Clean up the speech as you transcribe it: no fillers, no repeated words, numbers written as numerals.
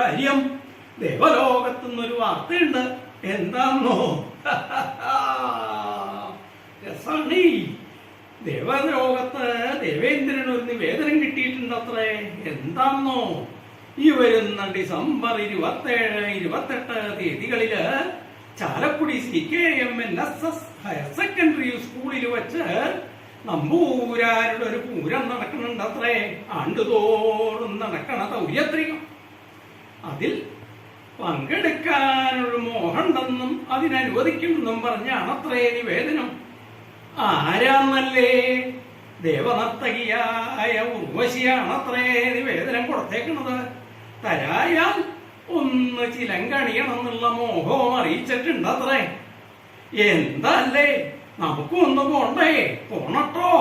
കാര്യം ദേവലോകത്തുനിന്നൊരു വാർത്തയുണ്ട്. എന്താന്നോ? രസാണി. ദേവലോകത്ത് ദേവേന്ദ്രന് ഒരു നിവേദനം കിട്ടിയിട്ടുണ്ടത്രേ. എന്താന്നോ? ഈ വരുന്ന ഡിസംബർ 27, 28 തീയതികളില് ചാലക്കുടി CKMNSS ഹയർ സെക്കൻഡറി സ്കൂളിൽ വെച്ച് നമ്പൂരാരുടെ ഒരു പൂരം നടക്കുന്നുണ്ടത്രേ. ആണ്ടുതോറും നടക്കണ തൗര്യത്രികം. അതിൽ പങ്കെടുക്കാനൊരു മോഹമുണ്ടെന്നും അതിനനുവദിക്കുമെന്നും പറഞ്ഞാണത്രേ നിവേദനം. ആരാന്നല്ലേ? ദേവനർത്തകിയായ ഉർവശിയാണത്രേ നിവേദനം കൊടുത്തേക്കുന്നത്. തരായാൽ ഒന്ന് ചിലങ്കണിയണമെന്നുള്ള മോഹവും അറിയിച്ചിട്ടുണ്ടത്രേ. എന്താല്ലേ, നമുക്കും ഒന്ന് പോണ്ടേ? പോണട്ടോ.